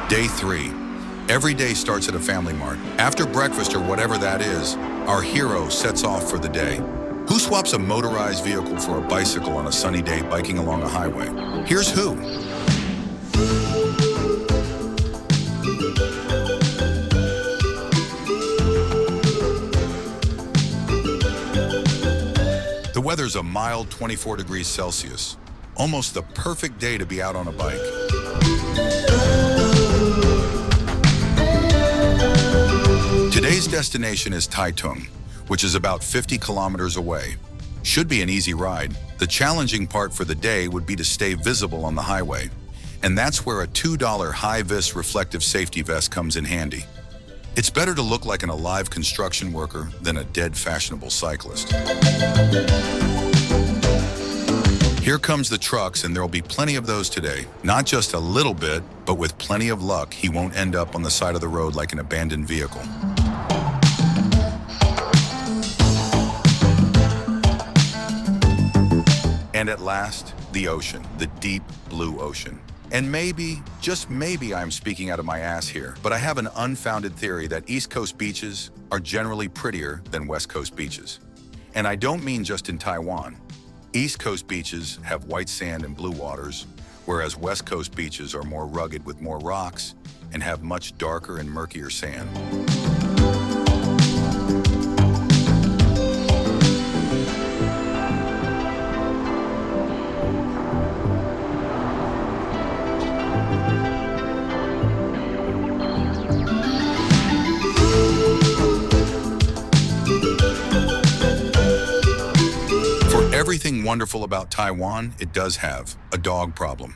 Day 3. Every day starts at a family mart. After breakfast or whatever that is, our hero sets off for the day. Who swaps a motorized vehicle for a bicycle on a sunny day biking along a highway? Here's who. The weather's a mild 24 degrees Celsius. Almost the perfect day to be out on a bike. Today's destination is Taitung, which is about 50 kilometers away. Should be an easy ride. The challenging part for the day would be to stay visible on the highway. And that's where a $2 high-vis reflective safety vest comes in handy. It's better to look like an alive construction worker than a dead fashionable cyclist. Here comes the trucks, and there'll be plenty of those today. Not just a little bit, but with plenty of luck, he won't end up on the side of the road like an abandoned vehicle. And at last, the ocean, the deep blue ocean. And maybe, just maybe I'm speaking out of my ass here, but I have an unfounded theory that East Coast beaches are generally prettier than West Coast beaches. And I don't mean just in Taiwan. East Coast beaches have white sand and blue waters, whereas West Coast beaches are more rugged with more rocks and have much darker and murkier sand. Everything wonderful about Taiwan, it does have a dog problem.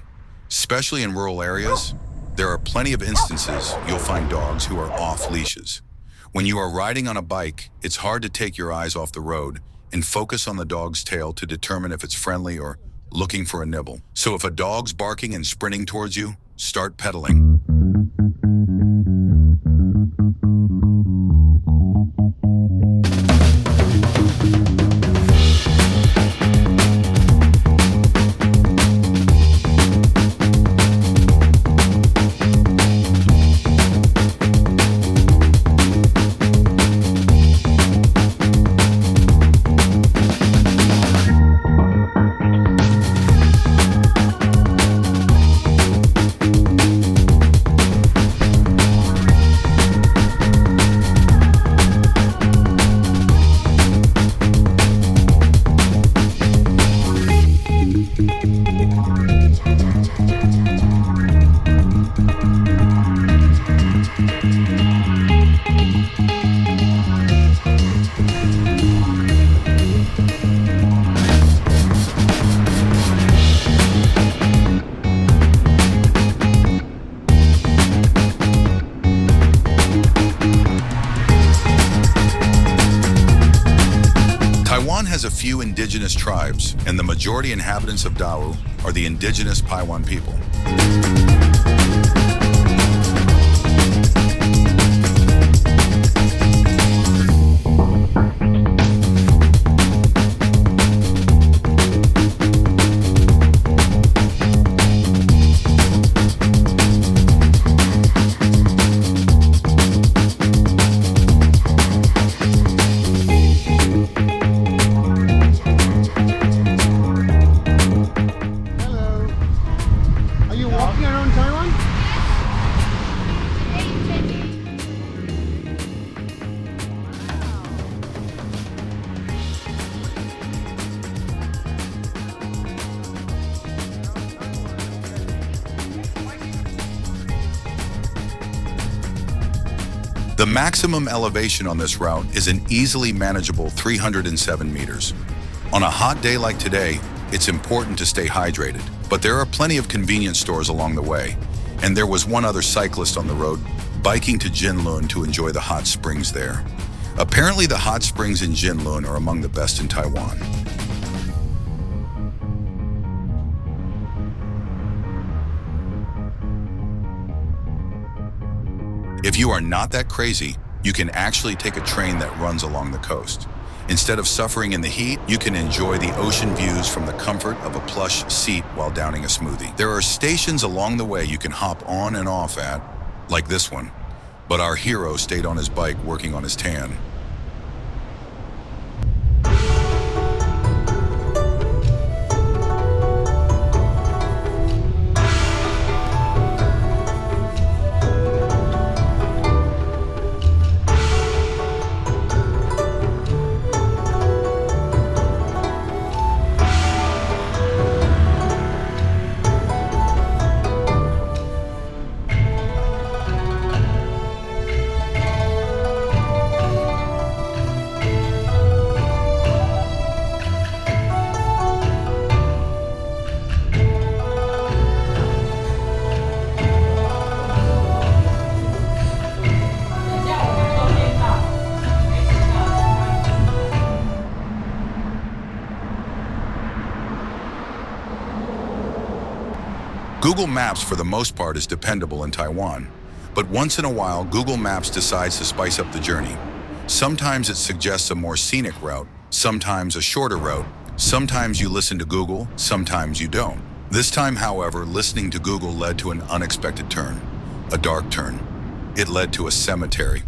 Especially in rural areas, there are plenty of instances you'll find dogs who are off leashes. When you are riding on a bike, it's hard to take your eyes off the road and focus on the dog's tail to determine if it's friendly or looking for a nibble. So if a dog's barking and sprinting towards you, start pedaling. Taiwan has a few indigenous tribes, and the majority inhabitants of Dawu are the indigenous Taiwan people. The maximum elevation on this route is an easily manageable 307 meters. On a hot day like today, it's important to stay hydrated, but there are plenty of convenience stores along the way, and there was one other cyclist on the road biking to Jinlun to enjoy the hot springs there. Apparently the hot springs in Jinlun are among the best in Taiwan. If you are not that crazy, you can actually take a train that runs along the coast. Instead of suffering in the heat, you can enjoy the ocean views from the comfort of a plush seat while downing a smoothie. There are stations along the way you can hop on and off at, like this one. But our hero stayed on his bike working on his tan. Google Maps, for the most part, is dependable in Taiwan, but once in a while, Google Maps decides to spice up the journey. Sometimes it suggests a more scenic route, sometimes a shorter route, sometimes you listen to Google, sometimes you don't. This time, however, listening to Google led to an unexpected turn, a dark turn. It led to a cemetery.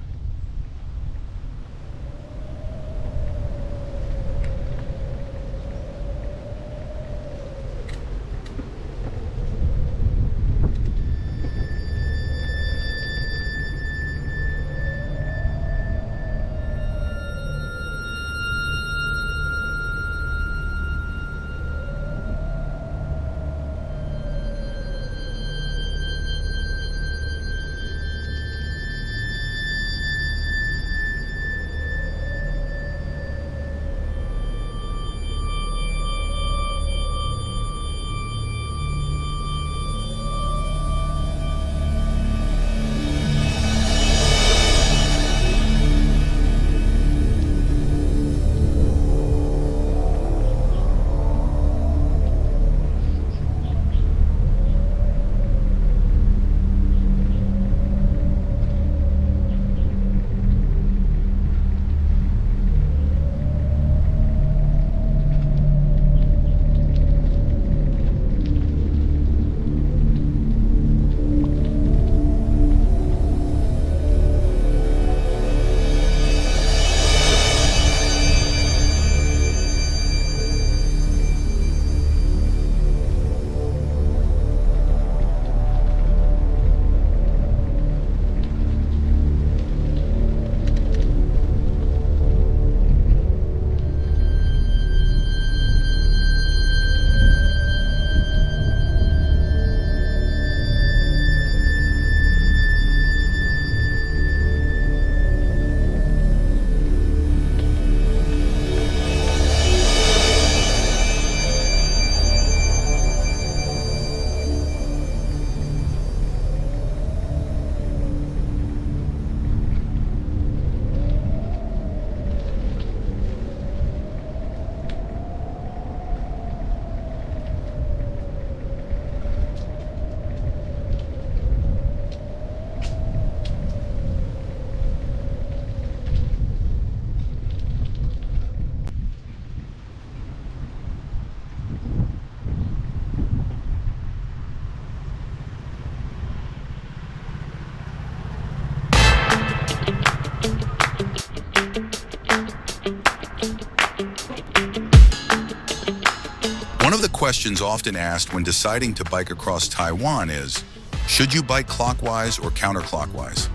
One of the questions often asked when deciding to bike across Taiwan is, should you bike clockwise or counterclockwise?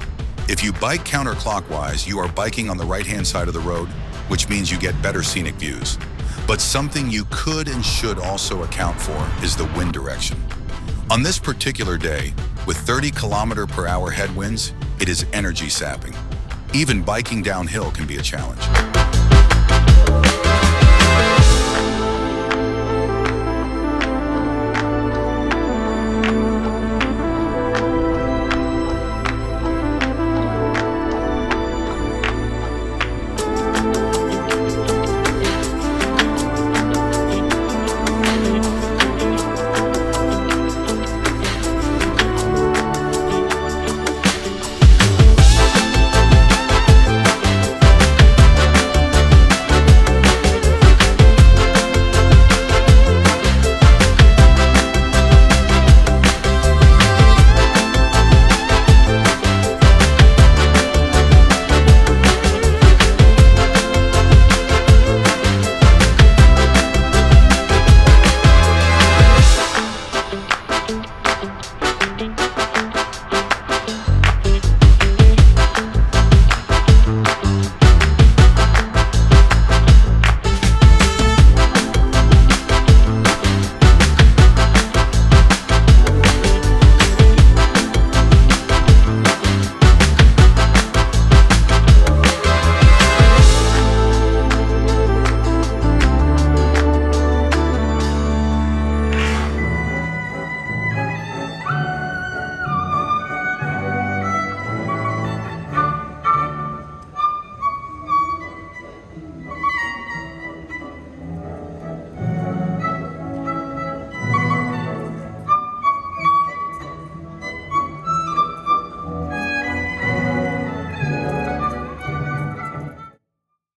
If you bike counterclockwise, you are biking on the right-hand side of the road, which means you get better scenic views. But something you could and should also account for is the wind direction. On this particular day, with 30-kilometer-per-hour headwinds, it is energy sapping. Even biking downhill can be a challenge.